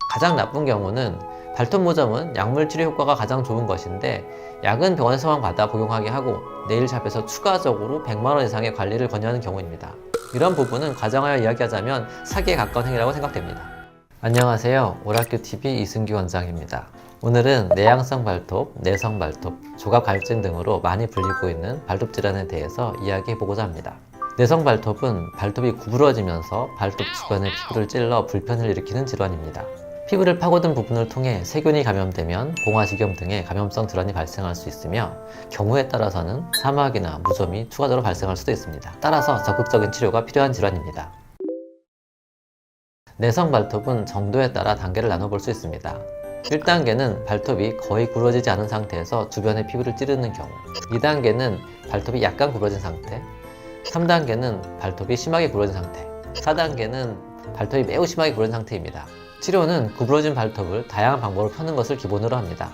가장 나쁜 경우는 발톱 모점은 약물 치료 효과가 가장 좋은 것인데 약은 병원에서만 받아 복용하게 하고 네일샵에서 추가적으로 100만원 이상의 관리를 권유하는 경우입니다. 이런 부분은 가정하여 이야기하자면 사기에 가까운 행위라고 생각됩니다. 안녕하세요. 오락교TV 이승규 원장입니다. 오늘은 내향성 발톱, 내성 발톱, 조각 갈증 등으로 많이 불리고 있는 발톱 질환에 대해서 이야기해보고자 합니다. 내성 발톱은 발톱이 구부러지면서 발톱 주변의 피부를 찔러 불편을 일으키는 질환입니다. 피부를 파고든 부분을 통해 세균이 감염되면 봉화지겸 등의 감염성 질환이 발생할 수 있으며 경우에 따라서는 사막이나 무좀이 추가적으로 발생할 수도 있습니다. 따라서 적극적인 치료가 필요한 질환입니다. 내성 발톱은 정도에 따라 단계를 나눠볼 수 있습니다. 1단계는 발톱이 거의 구부러지지 않은 상태에서 주변의 피부를 찌르는 경우, 2단계는 발톱이 약간 구부러진 상태, 3단계는 발톱이 심하게 구부러진 상태, 4단계는 발톱이 매우 심하게 구부러진 상태입니다. 치료는 구부러진 발톱을 다양한 방법으로 펴는 것을 기본으로 합니다.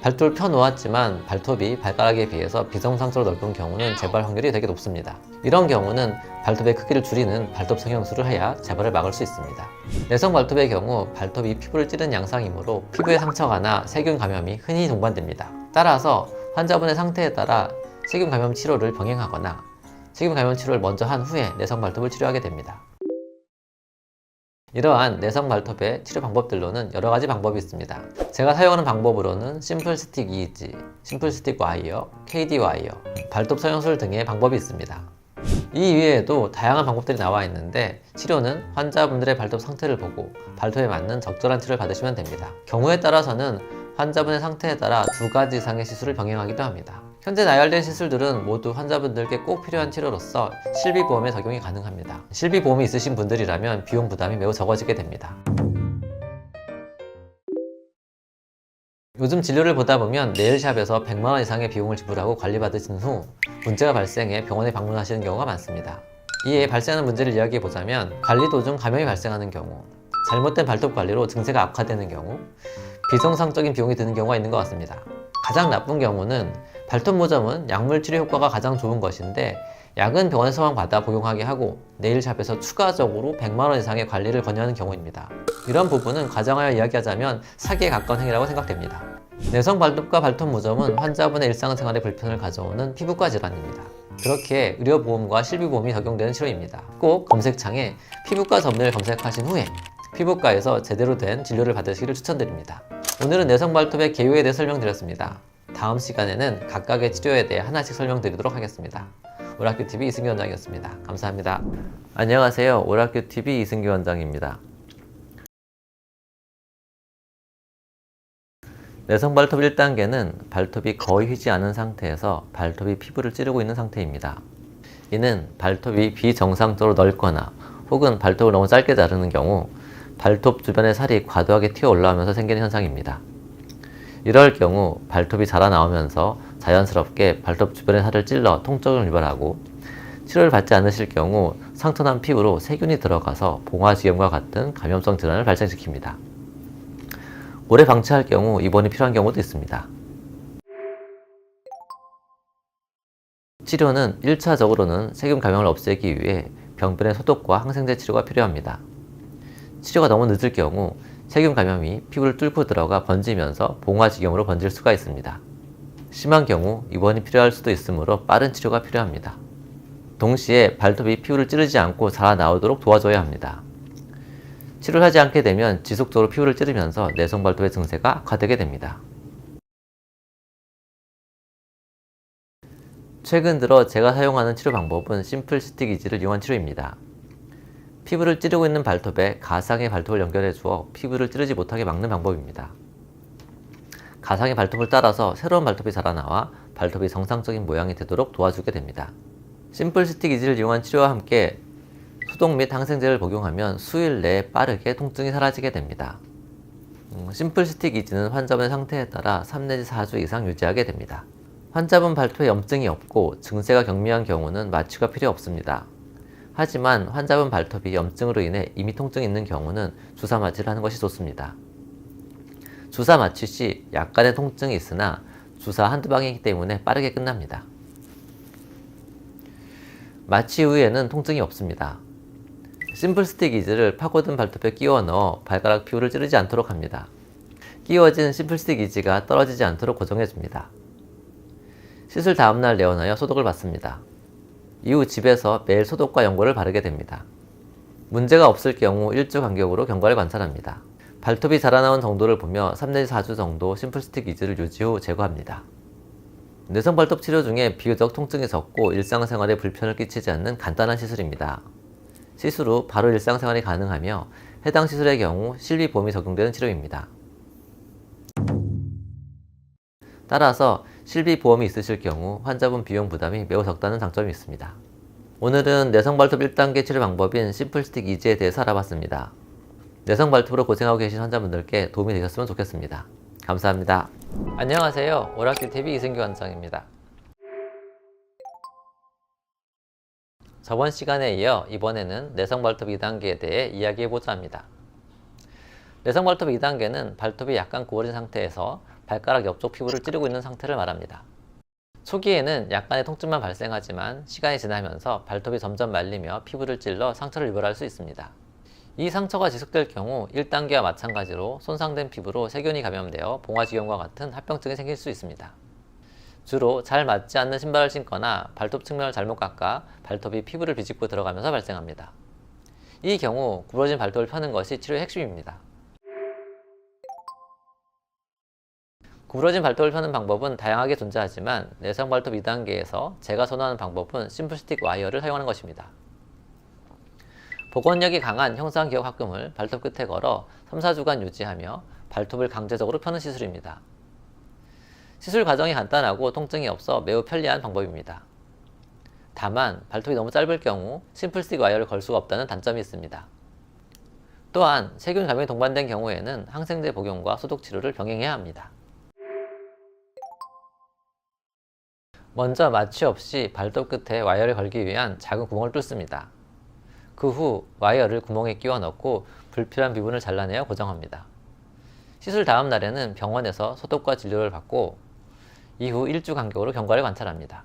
발톱을 펴 놓았지만 발톱이 발가락에 비해서 비정상적으로 넓은 경우는 재발 확률이 되게 높습니다. 이런 경우는 발톱의 크기를 줄이는 발톱 성형술을 해야 재발을 막을 수 있습니다. 내성 발톱의 경우 발톱이 피부를 찌른 양상이므로 피부에 상처가 나 세균 감염이 흔히 동반됩니다. 따라서 환자분의 상태에 따라 세균 감염 치료를 병행하거나 세균 감염 치료를 먼저 한 후에 내성 발톱을 치료하게 됩니다. 이러한 내성 발톱의 치료 방법들로는 여러 가지 방법이 있습니다. 제가 사용하는 방법으로는 심플 스틱 이지, 심플 스틱 와이어, KD 와이어, 발톱 성형술 등의 방법이 있습니다. 이 이외에도 다양한 방법들이 나와 있는데 치료는 환자분들의 발톱 상태를 보고 발톱에 맞는 적절한 치료를 받으시면 됩니다. 경우에 따라서는 환자분의 상태에 따라 2가지 이상의 시술을 병행하기도 합니다. 현재 나열된 시술들은 모두 환자분들께 꼭 필요한 치료로서 실비보험에 적용이 가능합니다. 실비보험이 있으신 분들이라면 비용 부담이 매우 적어지게 됩니다. 요즘 진료를 보다 보면 네일샵에서 100만원 이상의 비용을 지불하고 관리받으신 후 문제가 발생해 병원에 방문하시는 경우가 많습니다. 이에 발생하는 문제를 이야기해보자면 관리 도중 감염이 발생하는 경우, 잘못된 발톱 관리로 증세가 악화되는 경우, 비정상적인 비용이 드는 경우가 있는 것 같습니다. 가장 나쁜 경우는 발톱 모점은 약물 치료 효과가 가장 좋은 것인데 약은 병원에서만 받아 복용하게 하고 네일샵에서 추가적으로 100만원 이상의 관리를 권유하는 경우입니다. 이런 부분은 가정하여 이야기하자면 사기에 가까운 행위라고 생각됩니다. 내성 발톱과 발톱 모점은 환자분의 일상생활에 불편을 가져오는 피부과 질환입니다. 그렇기에 의료보험과 실비보험이 적용되는 치료입니다. 꼭 검색창에 피부과 전문의를 검색하신 후에 피부과에서 제대로 된 진료를 받으시기를 추천드립니다. 오늘은 내성 발톱의 개요에 대해 설명드렸습니다. 다음 시간에는 각각의 치료에 대해 하나씩 설명드리도록 하겠습니다. 오락교TV 이승규 원장이었습니다. 감사합니다. 안녕하세요. 오락교TV 이승규 원장입니다. 내성 발톱 1단계는 발톱이 거의 휘지 않은 상태에서 발톱이 피부를 찌르고 있는 상태입니다. 이는 발톱이 비정상적으로 넓거나 혹은 발톱을 너무 짧게 자르는 경우 발톱 주변의 살이 과도하게 튀어 올라오면서 생기는 현상입니다. 이럴 경우 발톱이 자라나오면서 자연스럽게 발톱 주변의 살을 찔러 통증을 유발하고 치료를 받지 않으실 경우 상처난 피부로 세균이 들어가서 봉화지겸과 같은 감염성 질환을 발생시킵니다. 오래 방치할 경우 입원이 필요한 경우도 있습니다. 치료는 1차적으로는 세균 감염을 없애기 위해 병변의 소독과 항생제 치료가 필요합니다. 치료가 너무 늦을 경우 세균 감염이 피부를 뚫고 들어가 번지면서 봉화지겸으로 번질 수가 있습니다. 심한 경우 입원이 필요할 수도 있으므로 빠른 치료가 필요합니다. 동시에 발톱이 피부를 찌르지 않고 자라나오도록 도와줘야 합니다. 치료를 하지 않게 되면 지속적으로 피부를 찌르면서 내성 발톱의 증세가 악화되게 됩니다. 최근 들어 제가 사용하는 치료 방법은 심플 스틱 이지를 이용한 치료입니다. 피부를 찌르고 있는 발톱에 가상의 발톱을 연결해 주어 피부를 찌르지 못하게 막는 방법입니다. 가상의 발톱을 따라서 새로운 발톱이 자라나와 발톱이 정상적인 모양이 되도록 도와주게 됩니다. 심플 스틱 이지를 이용한 치료와 함께 소독 및 항생제를 복용하면 수일 내에 빠르게 통증이 사라지게 됩니다. 심플 스틱 이지는 환자분의 상태에 따라 3 내지 4주 이상 유지하게 됩니다. 환자분 발톱에 염증이 없고 증세가 경미한 경우는 마취가 필요 없습니다. 하지만 환자분 발톱이 염증으로 인해 이미 통증이 있는 경우는 주사 마취를 하는 것이 좋습니다. 주사 마취 시 약간의 통증이 있으나 주사 한두 방이기 때문에 빠르게 끝납니다. 마취 후에는 통증이 없습니다. 심플 스틱 이즈를 파고든 발톱에 끼워 넣어 발가락 피부를 찌르지 않도록 합니다. 끼워진 심플 스틱 이즈가 떨어지지 않도록 고정해줍니다. 시술 다음날 내원하여 소독을 받습니다. 이후 집에서 매일 소독과 연고를 바르게 됩니다. 문제가 없을 경우 1주 간격으로 경과를 관찰합니다. 발톱이 자라나온 정도를 보며 3-4주 정도 심플 스틱 이즈를 유지 후 제거합니다. 내성 발톱 치료 중에 비교적 통증이 적고 일상생활에 불편을 끼치지 않는 간단한 시술입니다. 시술 후 바로 일상생활이 가능하며 해당 시술의 경우 실비보험이 적용되는 치료입니다. 따라서 실비보험이 있으실 경우 환자분 비용 부담이 매우 적다는 장점이 있습니다. 오늘은 내성발톱 1단계 치료 방법인 심플스틱 이즈에 대해서 알아봤습니다. 내성발톱으로 고생하고 계신 환자분들께 도움이 되셨으면 좋겠습니다. 감사합니다. 안녕하세요. 오락기TV 이승규 원장입니다. 저번 시간에 이어 이번에는 내성발톱 2단계에 대해 이야기해보자 합니다. 내성발톱 2단계는 발톱이 약간 구워진 상태에서 발가락 옆쪽 피부를 찌르고 있는 상태를 말합니다. 초기에는 약간의 통증만 발생하지만 시간이 지나면서 발톱이 점점 말리며 피부를 찔러 상처를 유발할 수 있습니다. 이 상처가 지속될 경우 1단계와 마찬가지로 손상된 피부로 세균이 감염되어 봉화지경과 같은 합병증이 생길 수 있습니다. 주로 잘 맞지 않는 신발을 신거나 발톱 측면을 잘못 깎아 발톱이 피부를 비집고 들어가면서 발생합니다. 이 경우 구부러진 발톱을 펴는 것이 치료의 핵심입니다. 구부러진 발톱을 펴는 방법은 다양하게 존재하지만 내성발톱 2단계에서 제가 선호하는 방법은 심플스틱 와이어를 사용하는 것입니다. 복원력이 강한 형상기억 합금을 발톱 끝에 걸어 3-4주간 유지하며 발톱을 강제적으로 펴는 시술입니다. 시술 과정이 간단하고 통증이 없어 매우 편리한 방법입니다. 다만 발톱이 너무 짧을 경우 심플스틱 와이어를 걸 수가 없다는 단점이 있습니다. 또한 세균 감염이 동반된 경우에는 항생제 복용과 소독 치료를 병행해야 합니다. 먼저 마취 없이 발톱 끝에 와이어를 걸기 위한 작은 구멍을 뚫습니다. 그 후 와이어를 구멍에 끼워 넣고 불필요한 부분을 잘라내어 고정합니다. 시술 다음 날에는 병원에서 소독과 진료를 받고 이후 1주 간격으로 경과를 관찰합니다.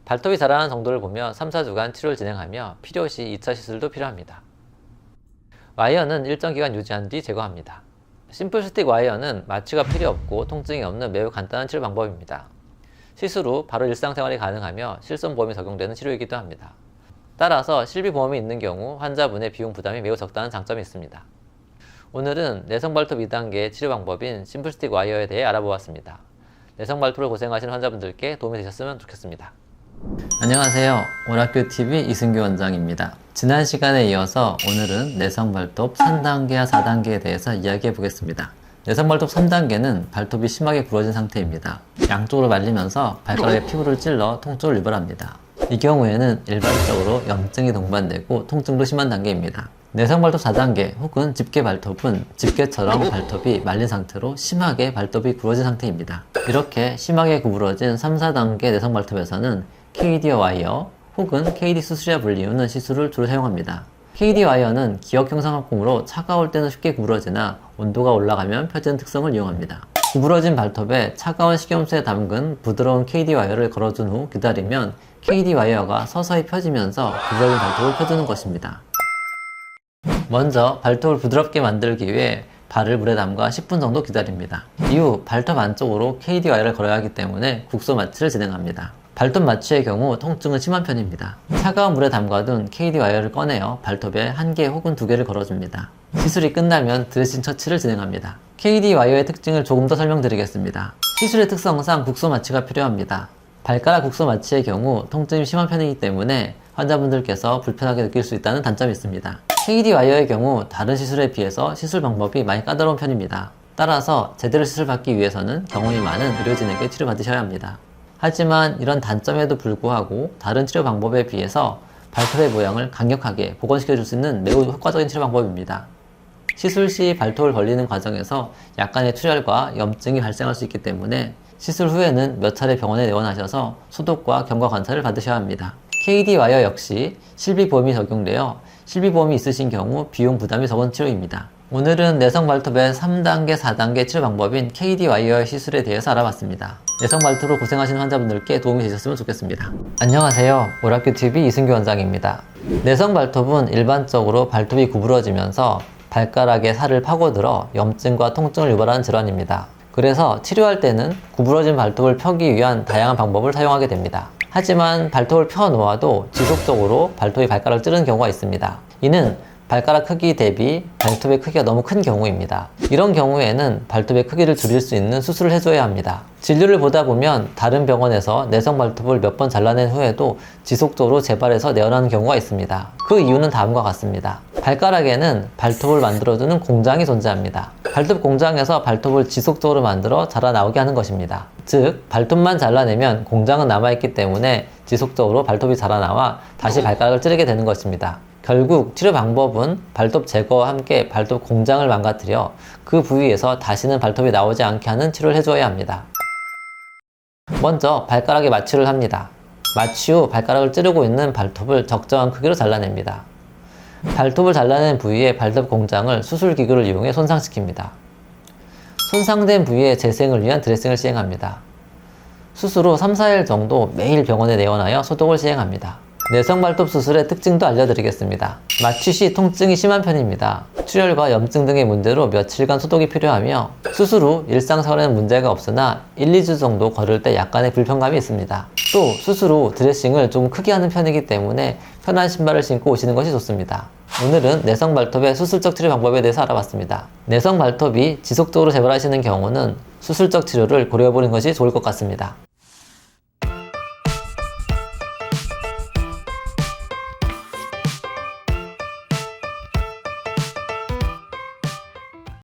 발톱이 자라는 정도를 보며 3-4주간 치료를 진행하며 필요시 2차 시술도 필요합니다. 와이어는 일정 기간 유지한 뒤 제거합니다. 심플스틱 와이어는 마취가 필요 없고 통증이 없는 매우 간단한 치료 방법입니다. 시술 후 바로 일상생활이 가능하며 실손보험이 적용되는 치료이기도 합니다. 따라서 실비보험이 있는 경우 환자분의 비용 부담이 매우 적다는 장점이 있습니다. 오늘은 내성발톱 2단계 치료 방법인 심플스틱 와이어에 대해 알아보았습니다. 내성발톱을 고생하시는 환자분들께 도움이 되셨으면 좋겠습니다. 안녕하세요. 오락교TV 이승규 원장입니다. 지난 시간에 이어서 오늘은 내성발톱 3단계와 4단계에 대해서 이야기해 보겠습니다. 내성발톱 3단계는 발톱이 심하게 부러진 상태입니다. 양쪽으로 말리면서 발가락에 피부를 찔러 통증을 유발합니다. 이 경우에는 일반적으로 염증이 동반되고 통증도 심한 단계입니다. 내성발톱 4단계 혹은 집게발톱은 집게처럼 발톱이 말린 상태로 심하게 발톱이 구부러진 상태입니다. 이렇게 심하게 구부러진 3-4단계 내성발톱에서는 KD 와이어 혹은 KD 수술이라 불리우는 시술을 주로 사용합니다. KD 와이어는 기역 형상 합금으로 차가울 때는 쉽게 구부러지나 온도가 올라가면 펴지는 특성을 이용합니다. 구부러진 발톱에 차가운 식염수에 담근 부드러운 KD 와이어를 걸어준 후 기다리면 KD 와이어가 서서히 펴지면서 구부러진 발톱을 펴주는 것입니다. 먼저 발톱을 부드럽게 만들기 위해 발을 물에 담가 10분 정도 기다립니다. 이후 발톱 안쪽으로 KD 와이어를 걸어야 하기 때문에 국소 마취를 진행합니다. 발톱 마취의 경우 통증은 심한 편입니다. 차가운 물에 담가둔 KD 와이어를 꺼내어 발톱에 1개 혹은 2개를 걸어줍니다. 시술이 끝나면 드레싱 처치를 진행합니다. KD 와이어의 특징을 조금 더 설명드리겠습니다. 시술의 특성상 국소 마취가 필요합니다. 발가락 국소 마취의 경우 통증이 심한 편이기 때문에 환자분들께서 불편하게 느낄 수 있다는 단점이 있습니다. KD 와이어의 경우 다른 시술에 비해서 시술 방법이 많이 까다로운 편입니다. 따라서 제대로 시술받기 위해서는 경험이 많은 의료진에게 치료받으셔야 합니다. 하지만 이런 단점에도 불구하고 다른 치료 방법에 비해서 발톱의 모양을 강력하게 복원시켜 줄 수 있는 매우 효과적인 치료 방법입니다. 시술 시 발톱을 벌리는 과정에서 약간의 출혈과 염증이 발생할 수 있기 때문에 시술 후에는 몇 차례 병원에 내원하셔서 소독과 경과 관찰을 받으셔야 합니다. KD 와이어 역시 실비보험이 적용되어 실비보험이 있으신 경우 비용 부담이 적은 치료입니다. 오늘은 내성발톱의 3단계, 4단계 치료 방법인 KD 와이어 시술에 대해서 알아봤습니다. 내성 발톱으로 고생하시는 환자분들께 도움이 되셨으면 좋겠습니다. 안녕하세요. 오락교TV 이승규 원장입니다. 내성 발톱은 일반적으로 발톱이 구부러지면서 발가락에 살을 파고들어 염증과 통증을 유발하는 질환입니다. 그래서 치료할 때는 구부러진 발톱을 펴기 위한 다양한 방법을 사용하게 됩니다. 하지만 발톱을 펴 놓아도 지속적으로 발톱이 발가락을 찌르는 경우가 있습니다. 이는 발가락 크기 대비 발톱의 크기가 너무 큰 경우입니다. 이런 경우에는 발톱의 크기를 줄일 수 있는 수술을 해줘야 합니다. 진료를 보다 보면 다른 병원에서 내성 발톱을 몇 번 잘라낸 후에도 지속적으로 재발해서 내원하는 경우가 있습니다. 그 이유는 다음과 같습니다. 발가락에는 발톱을 만들어주는 공장이 존재합니다. 발톱 공장에서 발톱을 지속적으로 만들어 자라나오게 하는 것입니다. 즉, 발톱만 잘라내면 공장은 남아있기 때문에 지속적으로 발톱이 자라나와 다시 발가락을 찌르게 되는 것입니다. 결국 치료 방법은 발톱 제거와 함께 발톱 공장을 망가뜨려 그 부위에서 다시는 발톱이 나오지 않게 하는 치료를 해줘야 합니다. 먼저 발가락에 마취를 합니다. 마취 후 발가락을 찌르고 있는 발톱을 적정한 크기로 잘라냅니다. 발톱을 잘라낸 부위의 발톱 공장을 수술기구를 이용해 손상시킵니다. 손상된 부위의 재생을 위한 드레싱을 시행합니다. 수술 후 3-4일 정도 매일 병원에 내원하여 소독을 시행합니다. 내성 발톱 수술의 특징도 알려드리겠습니다. 마취 시 통증이 심한 편입니다. 출혈과 염증 등의 문제로 며칠간 소독이 필요하며 수술 후 일상생활에는 문제가 없으나 1-2주 정도 걸을 때 약간의 불편감이 있습니다. 또 수술 후 드레싱을 좀 크게 하는 편이기 때문에 편한 신발을 신고 오시는 것이 좋습니다. 오늘은 내성 발톱의 수술적 치료 방법에 대해서 알아봤습니다. 내성 발톱이 지속적으로 재발하시는 경우는 수술적 치료를 고려해보는 것이 좋을 것 같습니다.